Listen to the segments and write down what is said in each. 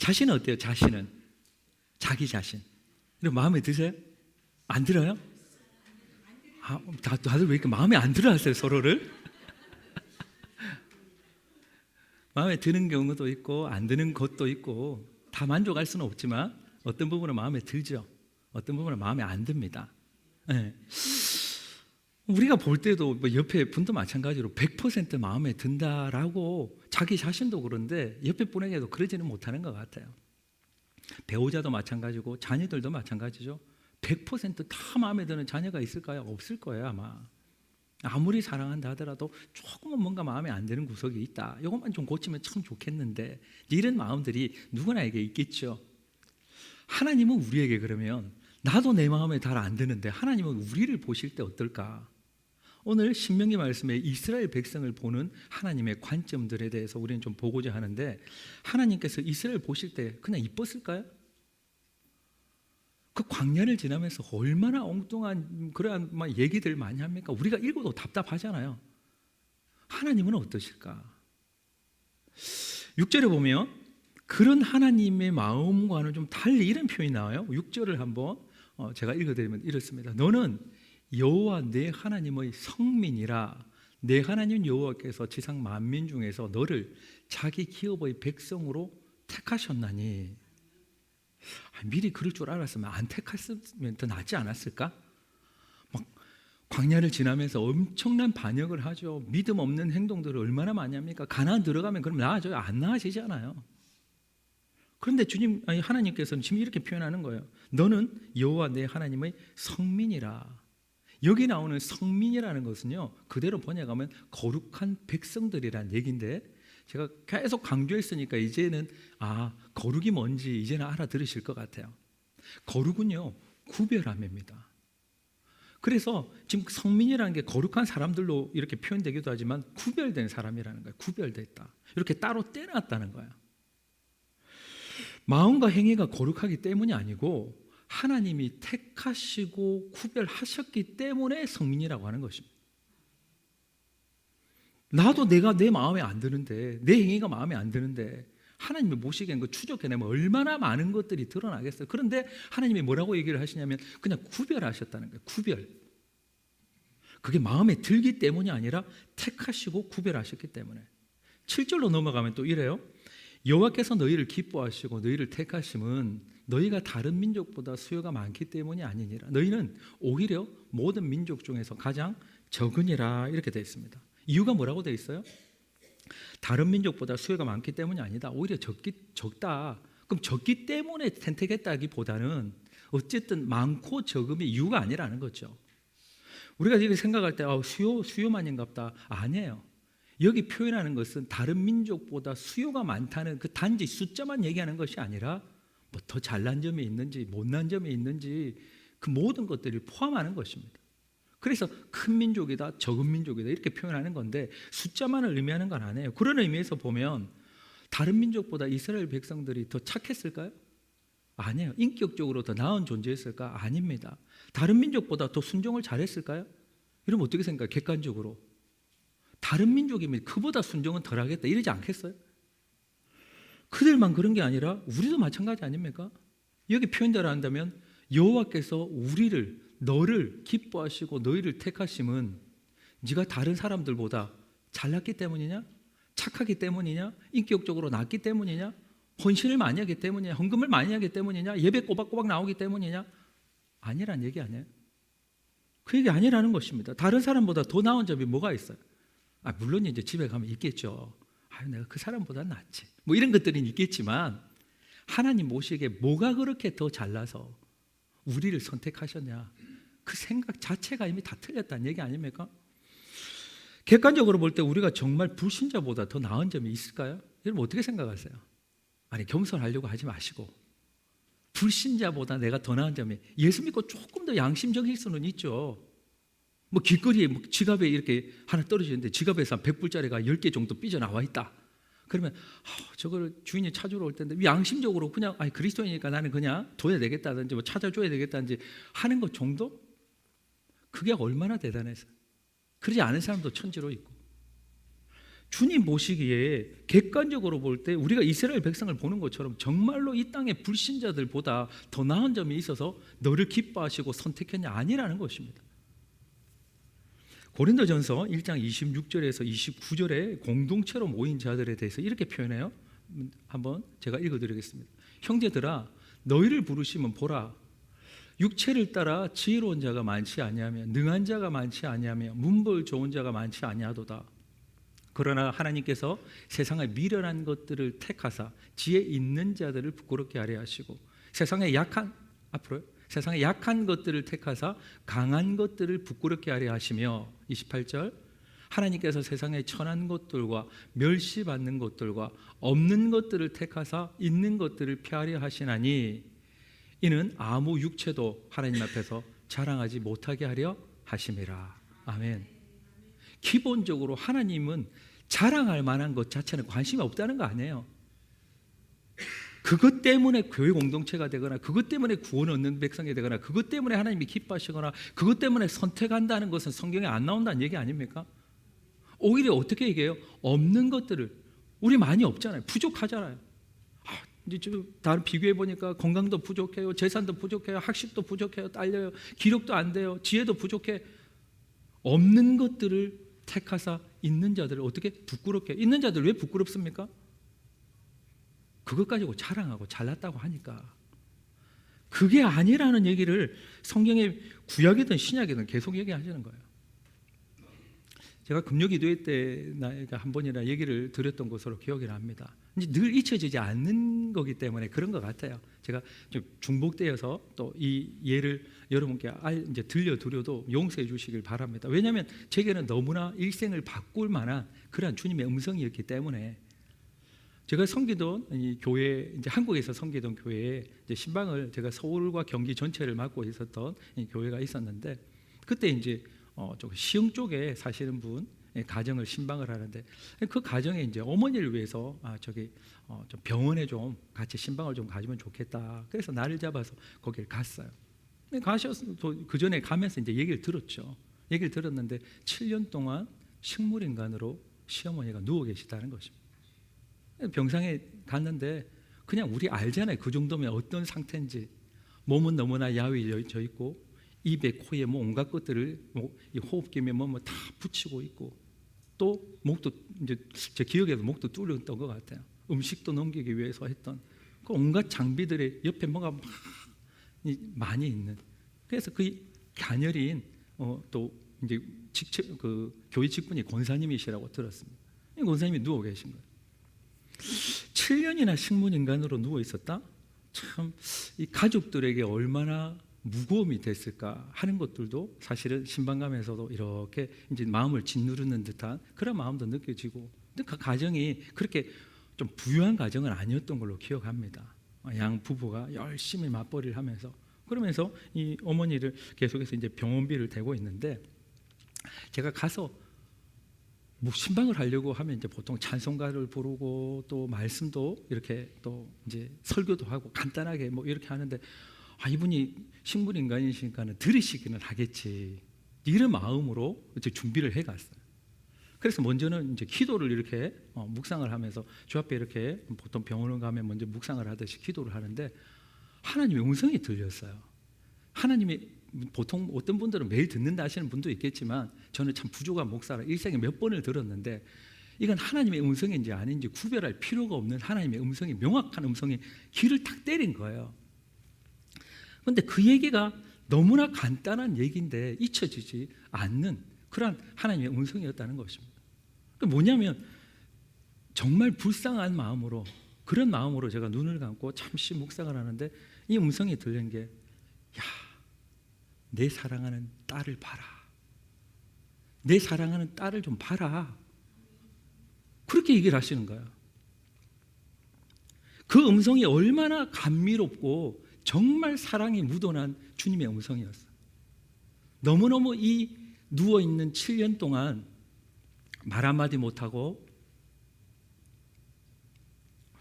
자신은 어때요? 자신은? 자기 자신. 마음에 드세요? 안 들어요? 다들 왜 이렇게 마음에 안 들어 하세요, 서로를? 마음에 드는 경우도 있고 안 드는 것도 있고 다 만족할 수는 없지만 어떤 부분은 마음에 들죠. 어떤 부분은 마음에 안 듭니다. 네. 우리가 볼 때도 뭐 옆에 분도 마찬가지로 100% 마음에 든다라고 자기 자신도 그런데 옆에 분에게도 그러지는 못하는 것 같아요. 배우자도 마찬가지고 자녀들도 마찬가지죠. 100%다 마음에 드는 자녀가 있을까요? 없을 거예요, 아마. 아무리 사랑한다 하더라도 조금은 뭔가 마음에 안 드는 구석이 있다. 이것만 좀 고치면 참 좋겠는데 이런 마음들이 누구나에게 있겠죠. 하나님은 우리에게 그러면 나도 내 마음에 잘 안 드는데 하나님은 우리를 보실 때 어떨까? 오늘 신명기 말씀에 이스라엘 백성을 보는 하나님의 관점들에 대해서 우리는 좀 보고자 하는데 하나님께서 이스라엘 보실 때 그냥 이뻤을까요? 그 광야를 지나면서 얼마나 엉뚱한 그러한 얘기들 많이 합니까? 우리가 읽어도 답답하잖아요. 하나님은 어떠실까? 6절에 보면 그런 하나님의 마음과는 좀 달리 이런 표현이 나와요. 6절을 한번 제가 읽어드리면 이렇습니다. 너는 여호와 내 하나님의 성민이라 내 하나님 여호와께서 지상 만민 중에서 너를 자기 기업의 백성으로 택하셨나니. 미리 그럴 줄 알았으면 안 택했으면 더 낫지 않았을까? 막 광야를 지나면서 엄청난 반역을 하죠. 믿음 없는 행동들을 얼마나 많이 합니까? 가나안 들어가면 그럼 나아져요? 안 나아지잖아요. 그런데 하나님께서는 지금 이렇게 표현하는 거예요. 너는 여호와 내 하나님의 성민이라. 여기 나오는 성민이라는 것은요, 그대로 번역하면 거룩한 백성들이란 얘기인데 제가 계속 강조했으니까 이제는 거룩이 뭔지 이제는 알아들으실 것 같아요. 거룩은요, 구별함입니다. 그래서 지금 성민이라는 게 거룩한 사람들로 이렇게 표현되기도 하지만 구별된 사람이라는 거예요. 구별됐다. 이렇게 따로 떼놨다는 거예요. 마음과 행위가 거룩하기 때문이 아니고 하나님이 택하시고 구별하셨기 때문에 성민이라고 하는 것입니다. 나도 내가 내 마음에 안 드는데 내 행위가 마음에 안 드는데 하나님이 보시기엔 그 추적해내면 얼마나 많은 것들이 드러나겠어요. 그런데 하나님이 뭐라고 얘기를 하시냐면 그냥 구별하셨다는 거예요. 구별. 그게 마음에 들기 때문이 아니라 택하시고 구별하셨기 때문에. 7절로 넘어가면 또 이래요. 여호와께서 너희를 기뻐하시고 너희를 택하심은 너희가 다른 민족보다 수요가 많기 때문이 아니니라. 너희는 오히려 모든 민족 중에서 가장 적으니라. 이렇게 되어 있습니다. 이유가 뭐라고 되어 있어요? 다른 민족보다 수요가 많기 때문이 아니다. 오히려 적다. 그럼 적기 때문에 택했다기보다는 어쨌든 많고 적음이 이유가 아니라는 거죠. 우리가 이렇게 생각할 때 수요만인갑다. 아니에요. 여기 표현하는 것은 다른 민족보다 수요가 많다는 그 단지 숫자만 얘기하는 것이 아니라 뭐 더 잘난 점이 있는지 못난 점이 있는지 그 모든 것들을 포함하는 것입니다. 그래서 큰 민족이다, 적은 민족이다 이렇게 표현하는 건데 숫자만을 의미하는 건 아니에요. 그런 의미에서 보면 다른 민족보다 이스라엘 백성들이 더 착했을까요? 아니에요. 인격적으로 더 나은 존재였을까? 아닙니다. 다른 민족보다 더 순종을 잘했을까요? 이러면 어떻게 생각해요? 객관적으로 다른 민족이면 그보다 순종은 덜 하겠다 이러지 않겠어요? 그들만 그런 게 아니라 우리도 마찬가지 아닙니까? 여기 표현대로 한다면 여호와께서 너를 기뻐하시고 너희를 택하심은 네가 다른 사람들보다 잘났기 때문이냐? 착하기 때문이냐? 인격적으로 낫기 때문이냐? 헌신을 많이 하기 때문이냐? 헌금을 많이 하기 때문이냐? 예배 꼬박꼬박 나오기 때문이냐? 아니란 얘기 아니에요? 그 얘기 아니라는 것입니다. 다른 사람보다 더 나은 점이 뭐가 있어요? 물론 이제 집에 가면 있겠죠. 내가 그 사람보다 낫지. 뭐 이런 것들은 있겠지만 하나님 보시기에 뭐가 그렇게 더 잘나서 우리를 선택하셨냐? 그 생각 자체가 이미 다 틀렸다는 얘기 아닙니까? 객관적으로 볼 때 우리가 정말 불신자보다 더 나은 점이 있을까요? 여러분 어떻게 생각하세요? 겸손하려고 하지 마시고 불신자보다 내가 더 나은 점이 예수 믿고 조금 더 양심적일 수는 있죠. 뭐 길거리에 지갑에 이렇게 하나 떨어지는데 지갑에서 한 100불짜리가 10개 정도 삐져나와 있다. 그러면 저걸 주인이 찾으러 올 텐데 양심적으로 그냥 그리스도이니까 나는 그냥 둬야 되겠다든지 뭐 찾아줘야 되겠다든지 하는 것 정도? 그게 얼마나 대단해서 그러지 않은 사람도 천지로 있고 주님 보시기에 객관적으로 볼 때 우리가 이스라엘 백성을 보는 것처럼 정말로 이 땅의 불신자들보다 더 나은 점이 있어서 너를 기뻐하시고 선택했냐? 아니라는 것입니다. 고린도전서 1장 26절에서 29절에 공동체로 모인 자들에 대해서 이렇게 표현해요. 한번 제가 읽어드리겠습니다. 형제들아, 너희를 부르시면 보라, 육체를 따라 지혜로운 자가 많지 아니하며 능한 자가 많지 아니하며 문벌 좋은 자가 많지 아니하도다. 그러나 하나님께서 세상의 미련한 것들을 택하사 지혜 있는 자들을 부끄럽게 하려 하시고 세상의 약한 것들을 택하사 강한 것들을 부끄럽게 하려 하시며 28절 하나님께서 세상의 천한 것들과 멸시받는 것들과 없는 것들을 택하사 있는 것들을 폐하려 하시나니 이는 아무 육체도 하나님 앞에서 자랑하지 못하게 하려 하심이라. 아멘. 기본적으로 하나님은 자랑할 만한 것 자체는 관심이 없다는 거 아니에요. 그것 때문에 교회 공동체가 되거나 그것 때문에 구원 얻는 백성이 되거나 그것 때문에 하나님이 기뻐하시거나 그것 때문에 선택한다는 것은 성경에 안 나온다는 얘기 아닙니까? 오히려 어떻게 얘기해요? 없는 것들을, 우리 많이 없잖아요. 부족하잖아요. 이제 좀 다른 비교해 보니까 건강도 부족해요, 재산도 부족해요, 학식도 부족해요, 딸려요, 기력도 안 돼요, 지혜도 부족해. 없는 것들을 택하사 있는 자들을 어떻게 부끄럽게, 있는 자들 왜 부끄럽습니까? 그것 가지고 자랑하고 잘났다고 하니까. 그게 아니라는 얘기를 성경의 구약이든 신약이든 계속 얘기하시는 거예요. 제가 금요기도회 때 나이가 한 번이나 얘기를 드렸던 것으로 기억이 납니다. 이제 늘 잊혀지지 않는 거기 때문에 그런 것 같아요. 제가 좀 중복되어서 또 이 예를 여러분께 이제 들려드려도 용서해 주시길 바랍니다. 왜냐하면 제게는 너무나 일생을 바꿀 만한 그러한 주님의 음성이었기 때문에. 제가 섬기던 이 교회, 이제 한국에서 섬기던 교회에 이제 신방을 제가 서울과 경기 전체를 맡고 있었던 이 교회가 있었는데 그때 이제 시흥 쪽에 사시는 분 가정을 신방을 하는데 그 가정에 이제 어머니를 위해서 좀 병원에 좀 같이 신방을 좀 가지면 좋겠다. 그래서 날을 잡아서 거기를 갔어요. 가셔서 그 전에 가면서 이제 얘기를 들었죠. 얘기를 들었는데 7년 동안 식물인간으로 시어머니가 누워 계시다는 것입니다. 병상에 갔는데 그냥 우리 알잖아요. 그 정도면 어떤 상태인지. 몸은 너무나 야위져 있고 입에 코에 뭐 온갖 것들을 호흡기에 뭐 다 붙이고 있고 또 목도 이제 제 기억에도 목도 뚫렸던 것 같아요. 음식도 넘기기 위해서 했던 그 온갖 장비들의 옆에 뭐가 많이 있는. 그래서 그 가녀린 또 이제 그 교회 직분이 권사님이시라고 들었습니다. 이 권사님이 누워 계신 거예요. 7년이나 식물인간으로 누워 있었다. 참 이 가족들에게 얼마나 무거움이 됐을까 하는 것들도 사실은 신방감에서도 이렇게 이제 마음을 짓누르는 듯한 그런 마음도 느껴지고, 근데 그 가정이 그렇게 좀 부유한 가정은 아니었던 걸로 기억합니다. 양 부부가 열심히 맞벌이를 하면서 그러면서 이 어머니를 계속해서 이제 병원비를 대고 있는데, 제가 가서 뭐 신방을 하려고 하면 이제 보통 찬송가를 부르고 또 말씀도 이렇게 또 이제 설교도 하고 간단하게 뭐 이렇게 하는데, 이분이 식물인간이시니까는 들으시기는 하겠지 이런 마음으로 이제 준비를 해갔어요. 그래서 먼저는 이제 기도를 이렇게 묵상을 하면서 주 앞에 이렇게 보통 병원을 가면 먼저 묵상을 하듯이 기도를 하는데 하나님의 음성이 들렸어요. 하나님이 보통 어떤 분들은 매일 듣는다 하시는 분도 있겠지만 저는 참 부족한 목사라 일생에 몇 번을 들었는데 이건 하나님의 음성인지 아닌지 구별할 필요가 없는 하나님의 음성이, 명확한 음성이 귀를 탁 때린 거예요. 그런데 그 얘기가 너무나 간단한 얘기인데 잊혀지지 않는 그러한 하나님의 음성이었다는 것입니다. 뭐냐면 정말 불쌍한 마음으로, 그런 마음으로 제가 눈을 감고 잠시 묵상을 하는데 이 음성이 들린 게, 야, 내 사랑하는 딸을 봐라. 내 사랑하는 딸을 좀 봐라. 그렇게 얘기를 하시는 거예요. 그 음성이 얼마나 감미롭고 정말 사랑이 묻어난 주님의 음성이었어요. 너무너무 이 누워있는 7년 동안 말 한마디 못하고,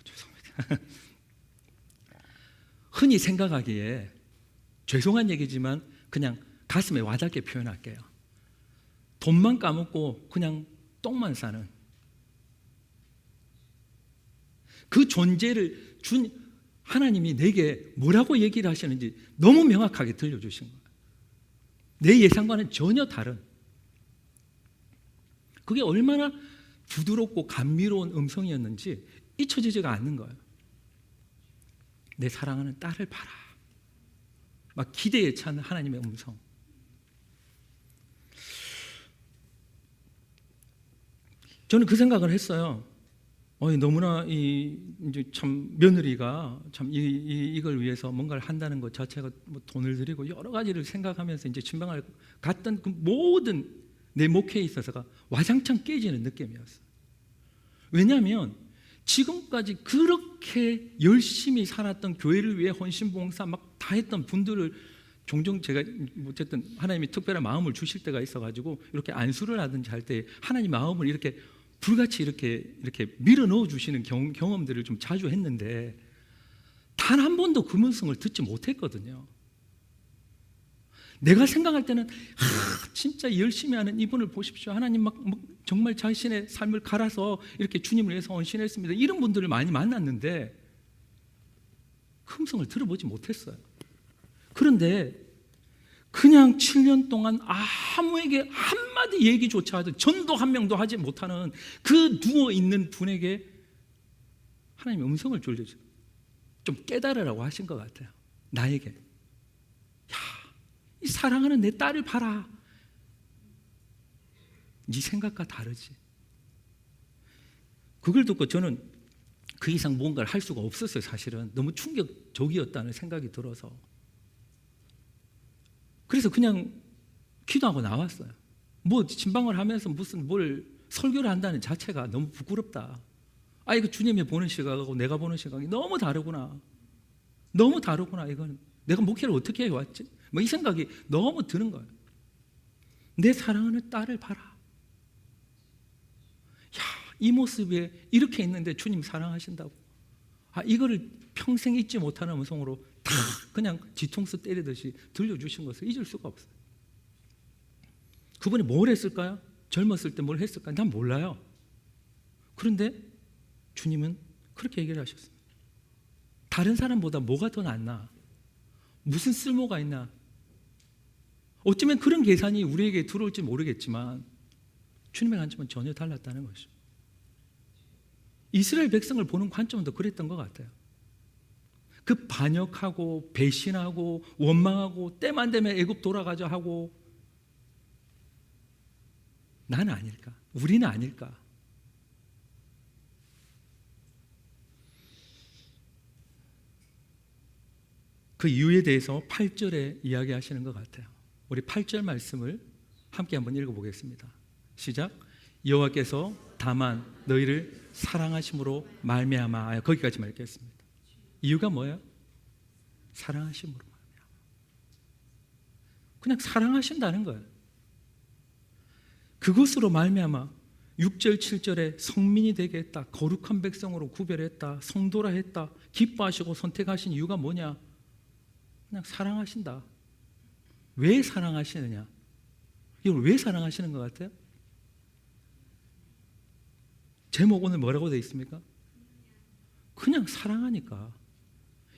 죄송합니다. 흔히 생각하기에 죄송한 얘기지만 그냥 가슴에 와닿게 표현할게요. 돈만 까먹고 그냥 똥만 싸는, 그 존재를 준 하나님이 내게 뭐라고 얘기를 하시는지 너무 명확하게 들려주신 거예요. 내 예상과는 전혀 다른, 그게 얼마나 부드럽고 감미로운 음성이었는지 잊혀지지가 않는 거예요. 내 사랑하는 딸을 봐라. 막 기대에 찬 하나님의 음성. 저는 그 생각을 했어요. 너무나 이제 참 며느리가 참 이걸 위해서 뭔가를 한다는 것 자체가 뭐 돈을 들이고 여러 가지를 생각하면서 이제 신방을 갔던 그 모든 내 목회에 있어서가 와장창 깨지는 느낌이었어요. 왜냐하면 지금까지 그렇게 열심히 살았던 교회를 위해 헌신봉사 막 다 했던 분들을 종종 제가 어쨌든 하나님이 특별한 마음을 주실 때가 있어가지고 이렇게 안수를 하든지 할 때 하나님 마음을 이렇게 불같이 이렇게 밀어 넣어 주시는 경험들을 좀 자주 했는데 단 한 번도 그 음성을 듣지 못했거든요. 내가 생각할 때는 진짜 열심히 하는 이분을 보십시오. 하나님 막 정말 자신의 삶을 갈아서 이렇게 주님을 위해서 헌신했습니다. 이런 분들을 많이 만났는데 그 음성을 들어보지 못했어요. 그런데 그냥 7년 동안 아무에게 한마디 얘기조차 하든 전도 한 명도 하지 못하는 그 누워있는 분에게 하나님의 음성을 졸려주고 좀 깨달으라고 하신 것 같아요. 나에게. 야, 이 사랑하는 내 딸을 봐라. 네 생각과 다르지. 그걸 듣고 저는 그 이상 뭔가를 할 수가 없었어요. 사실은 너무 충격적이었다는 생각이 들어서. 그래서 그냥 기도하고 나왔어요. 뭐 신방을 하면서 무슨 뭘 설교를 한다는 자체가 너무 부끄럽다. 이거 주님이 보는 시각하고 내가 보는 시각이 너무 다르구나. 너무 다르구나. 이건 내가 목회를 어떻게 해왔지? 뭐 이 생각이 너무 드는 거예요. 내 사랑하는 딸을 봐라. 야, 이 모습에 이렇게 있는데 주님 사랑하신다고. 이거를 평생 잊지 못하는 음성으로 다 그냥 뒤통수 때리듯이 들려주신 것을 잊을 수가 없어요. 그분이 뭘 했을까요? 젊었을 때 뭘 했을까요? 난 몰라요. 그런데 주님은 그렇게 얘기를 하셨습니다. 다른 사람보다 뭐가 더 낫나? 무슨 쓸모가 있나? 어쩌면 그런 계산이 우리에게 들어올지 모르겠지만 주님의 관점은 전혀 달랐다는 것이죠. 이스라엘 백성을 보는 관점은 더 그랬던 것 같아요. 그 반역하고 배신하고 원망하고 때만 되면 애굽 돌아가자 하고 나는 아닐까? 우리는 아닐까? 그 이유에 대해서 8절에 이야기하시는 것 같아요. 우리 8절 말씀을 함께 한번 읽어보겠습니다. 시작. 여호와께서 다만 너희를 사랑하심으로 말미암아. 거기까지만 읽겠습니다. 이유가 뭐예요? 사랑하심으로 말미암아. 그냥 사랑하신다는 거예요. 그것으로 말미암아 6절 7절에 성민이 되게 했다. 거룩한 백성으로 구별했다. 성도라 했다. 기뻐하시고 선택하신 이유가 뭐냐? 그냥 사랑하신다. 왜 사랑하시느냐? 이걸 왜 사랑하시는 것 같아요? 제목 오늘 뭐라고 되어 있습니까? 그냥 사랑하니까.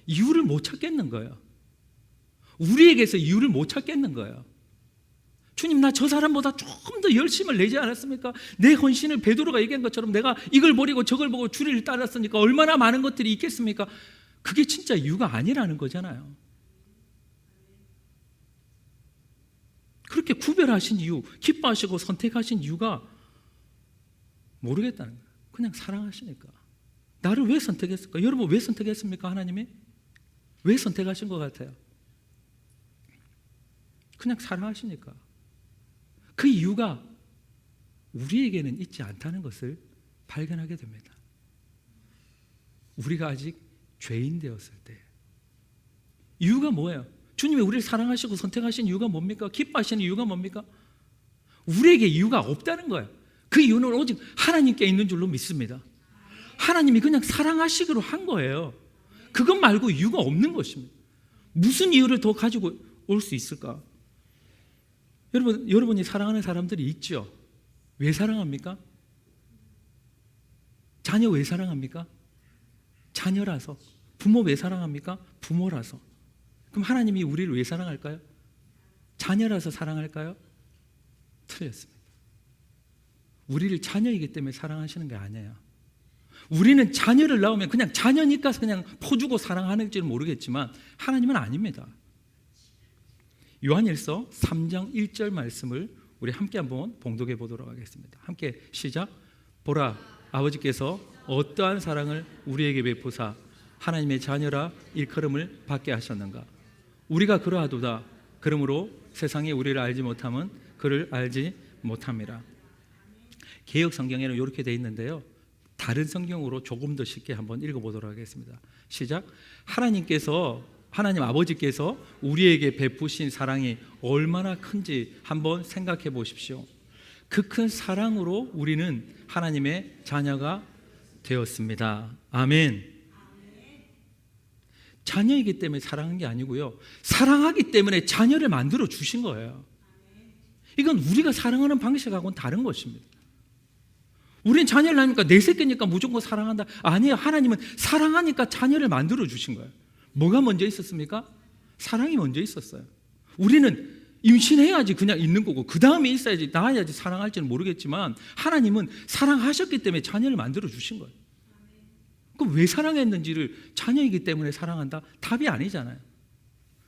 이유를 못 찾겠는 거예요. 우리에게서 이유를 못 찾겠는 거예요. 주님, 나 저 사람보다 조금 더 열심을 내지 않았습니까? 내 헌신을 베드로가 얘기한 것처럼 내가 이걸 버리고 저걸 보고 주를 따랐으니까 얼마나 많은 것들이 있겠습니까? 그게 진짜 이유가 아니라는 거잖아요. 그렇게 구별하신 이유, 기뻐하시고 선택하신 이유가 모르겠다는 거예요. 그냥 사랑하시니까. 나를 왜 선택했을까? 여러분 왜 선택했습니까? 하나님이? 왜 선택하신 것 같아요? 그냥 사랑하시니까. 그 이유가 우리에게는 있지 않다는 것을 발견하게 됩니다. 우리가 아직 죄인 되었을 때. 이유가 뭐예요? 주님이 우리를 사랑하시고 선택하신 이유가 뭡니까? 기뻐하시는 이유가 뭡니까? 우리에게 이유가 없다는 거예요. 그 이유는 오직 하나님께 있는 줄로 믿습니다. 하나님이 그냥 사랑하시기로 한 거예요. 그것 말고 이유가 없는 것입니다. 무슨 이유를 더 가지고 올 수 있을까? 여러분이 사랑하는 사람들이 있죠. 왜 사랑합니까? 자녀 왜 사랑합니까? 자녀라서. 부모 왜 사랑합니까? 부모라서. 그럼 하나님이 우리를 왜 사랑할까요? 자녀라서 사랑할까요? 틀렸습니다. 우리를 자녀이기 때문에 사랑하시는 게 아니에요. 우리는 자녀를 낳으면 그냥 자녀니까 그냥 퍼주고 사랑하는지는 모르겠지만 하나님은 아닙니다. 요한일서 3장 1절 말씀을 우리 함께 한번 봉독해 보도록 하겠습니다. 함께 시작. 보라, 아버지께서 어떠한 사랑을 우리에게 베푸사 하나님의 자녀라 일컬음을 받게 하셨는가. 우리가 그러하도다. 그러므로 세상이 우리를 알지 못함은 그를 알지 못함이라. 개역 성경에는 이렇게 되어 있는데요, 다른 성경으로 조금 더 쉽게 한번 읽어보도록 하겠습니다. 시작. 하나님 아버지께서 우리에게 베푸신 사랑이 얼마나 큰지 한번 생각해 보십시오. 그 큰 사랑으로 우리는 하나님의 자녀가 되었습니다. 아멘. 자녀이기 때문에 사랑한 게 아니고요, 사랑하기 때문에 자녀를 만들어 주신 거예요. 이건 우리가 사랑하는 방식하고는 다른 것입니다. 우린 자녀를 낳으니까 내 새끼니까 무조건 사랑한다. 아니에요. 하나님은 사랑하니까 자녀를 만들어 주신 거예요. 뭐가 먼저 있었습니까? 사랑이 먼저 있었어요. 우리는 임신해야지 그냥 있는 거고 그 다음에 있어야지, 낳아야지 사랑할지는 모르겠지만 하나님은 사랑하셨기 때문에 자녀를 만들어 주신 거예요. 그럼 왜 사랑했는지를 자녀이기 때문에 사랑한다? 답이 아니잖아요.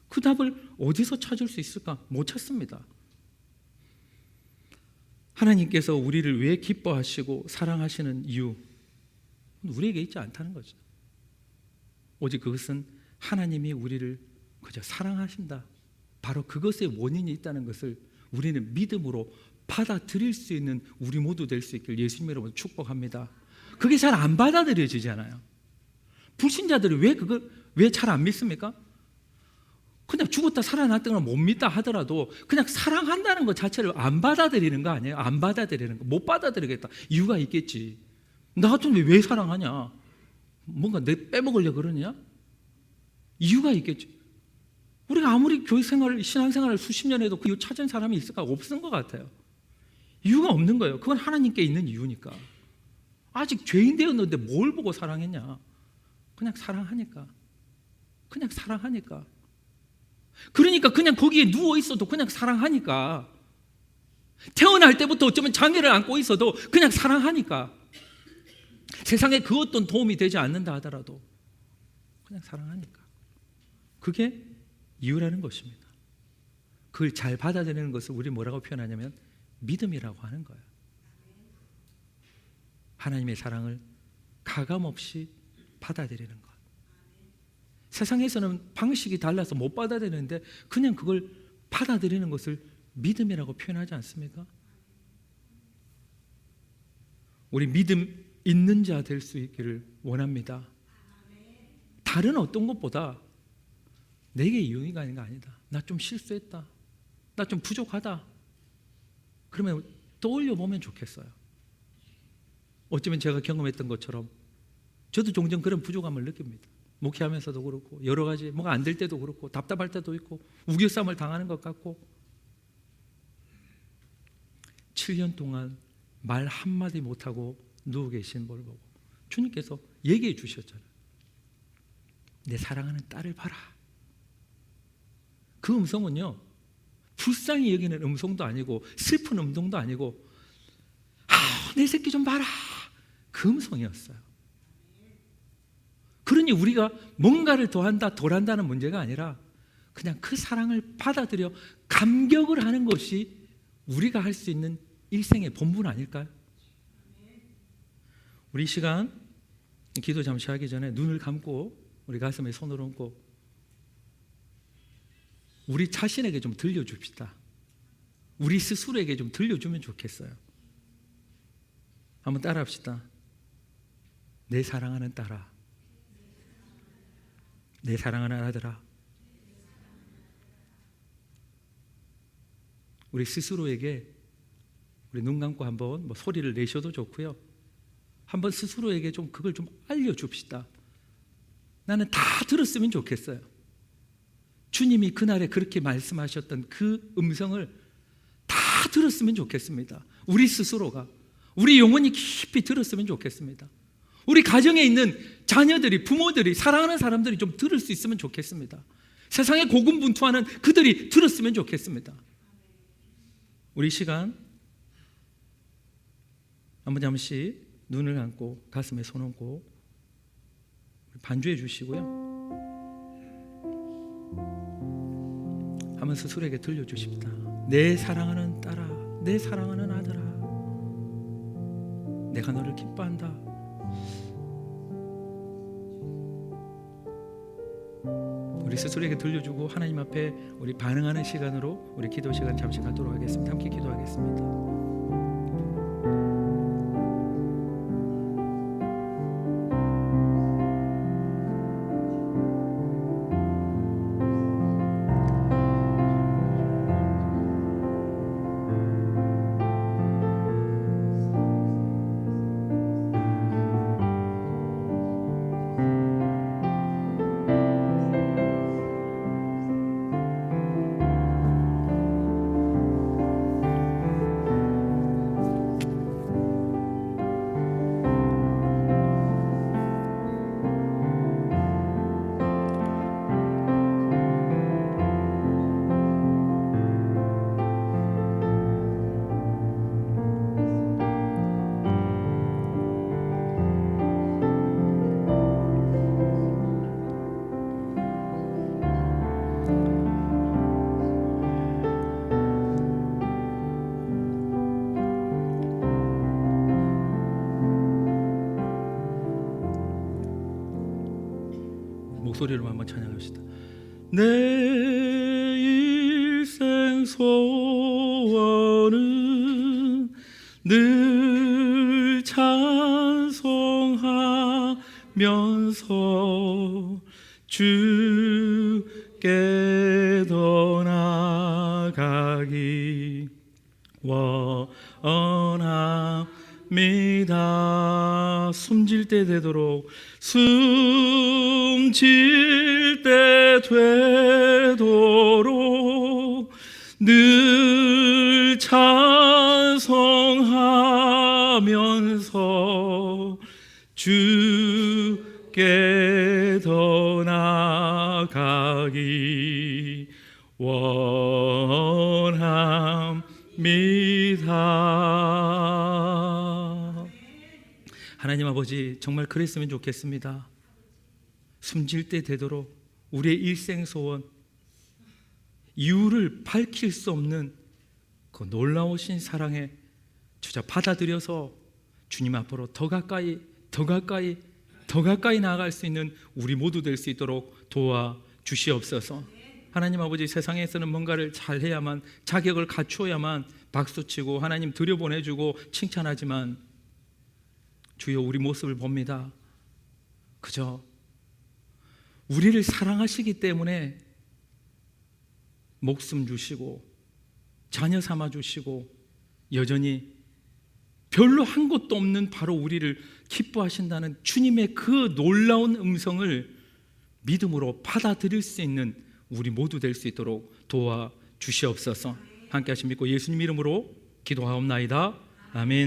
그 답을 어디서 찾을 수 있을까? 못 찾습니다. 하나님께서 우리를 왜 기뻐하시고 사랑하시는 이유, 우리에게 있지 않다는 거죠. 오직 그것은 하나님이 우리를 그저 사랑하신다, 바로 그것의 원인이 있다는 것을 우리는 믿음으로 받아들일 수 있는 우리 모두 될 수 있길 예수님 여러분 축복합니다. 그게 잘 안 받아들여지잖아요. 불신자들이 왜 잘 안 믿습니까? 그냥 죽었다 살아났다거나 못 믿다 하더라도 그냥 사랑한다는 것 자체를 안 받아들이는 거 아니에요? 안 받아들이는 거, 못 받아들이겠다. 이유가 있겠지. 나 같으면 왜 사랑하냐? 뭔가 내 빼먹으려고 그러냐? 이유가 있겠지. 우리가 아무리 교회 생활, 신앙 생활을 수십 년 해도 그 이유 찾은 사람이 있을까? 없은 것 같아요. 이유가 없는 거예요. 그건 하나님께 있는 이유니까. 아직 죄인 되었는데 뭘 보고 사랑했냐? 그냥 사랑하니까. 그냥 사랑하니까. 그러니까 그냥 거기에 누워 있어도 그냥 사랑하니까. 태어날 때부터 어쩌면 장애를 안고 있어도 그냥 사랑하니까. 세상에 그 어떤 도움이 되지 않는다 하더라도 그냥 사랑하니까. 그게 이유라는 것입니다. 그걸 잘 받아들이는 것을 우리 뭐라고 표현하냐면 믿음이라고 하는 거예요. 하나님의 사랑을 가감없이 받아들이는 것. 세상에서는 방식이 달라서 못 받아들이는데 그냥 그걸 받아들이는 것을 믿음이라고 표현하지 않습니까? 우리 믿음 있는 자 될 수 있기를 원합니다. 다른 어떤 것보다 내게 이유가 있는 거 아니다. 나 좀 실수했다. 나 좀 부족하다. 그러면 떠올려 보면 좋겠어요. 어쩌면 제가 경험했던 것처럼 저도 종종 그런 부족함을 느낍니다. 목회하면서도 그렇고 여러 가지 뭐가 안 될 때도 그렇고 답답할 때도 있고 우겨쌈을 당하는 것 같고 7년 동안 말 한마디 못하고 누워 계신 분을 보고 주님께서 얘기해 주셨잖아요. 내 사랑하는 딸을 봐라. 그 음성은요, 불쌍히 여기는 음성도 아니고 슬픈 음성도 아니고 내 새끼 좀 봐라, 그 음성이었어요. 그러니 우리가 뭔가를 더한다 덜한다는 문제가 아니라 그냥 그 사랑을 받아들여 감격을 하는 것이 우리가 할 수 있는 일생의 본분 아닐까요? 우리 이 시간 기도 잠시 하기 전에 눈을 감고 우리 가슴에 손을 얹고 우리 자신에게 좀 들려줍시다. 우리 스스로에게 좀 들려주면 좋겠어요. 한번 따라합시다. 내 사랑하는 딸아, 내 사랑하는 아들아. 우리 스스로에게 우리 눈 감고 한번 소리를 내셔도 좋고요. 한번 스스로에게 좀 그걸 좀 알려줍시다. 나는 다 들었으면 좋겠어요. 주님이 그날에 그렇게 말씀하셨던 그 음성을 다 들었으면 좋겠습니다. 우리 스스로가, 우리 영혼이 깊이 들었으면 좋겠습니다. 우리 가정에 있는 자녀들이, 부모들이, 사랑하는 사람들이 좀 들을 수 있으면 좋겠습니다. 세상에 고군분투하는 그들이 들었으면 좋겠습니다. 우리 시간 한번 잠시 눈을 감고 가슴에 손 얹고 반주해 주시고요. 한번 스스로에게 들려주십니다. 내 사랑하는 딸아, 내 사랑하는 아들아, 내가 너를 기뻐한다. 우리 스스로에게 들려주고 하나님 앞에 우리 반응하는 시간으로 우리 기도 시간 잠시 갖도록 하겠습니다. 함께 기도하겠습니다. 목소리로 한번 찬양합시다. 내 일생 소원은 늘 찬송하면서 주께 더 나아가기 원합니다. 숨질 때 되도록, 숨질 때 되도록 늘 찬송하면서 주께 더 나아가기 원합니다. 하나님 아버지, 정말 그랬으면 좋겠습니다. 숨질 때 되도록 우리의 일생 소원, 이유를 밝힐 수 없는 그 놀라우신 사랑에 주자 받아들여서 주님 앞으로 더 가까이 나아갈 수 있는 우리 모두 될 수 있도록 도와주시옵소서. 하나님 아버지, 세상에서는 뭔가를 잘해야만, 자격을 갖추어야만 박수치고 하나님 들여보내주고 칭찬하지만 주여, 우리 모습을 봅니다. 그저 우리를 사랑하시기 때문에 목숨 주시고 자녀 삼아 주시고 여전히 별로 한 것도 없는 바로 우리를 기뻐하신다는 주님의 그 놀라운 음성을 믿음으로 받아들일 수 있는 우리 모두 될 수 있도록 도와주시옵소서. 함께 하시 믿고 예수님 이름으로 기도하옵나이다. 아멘.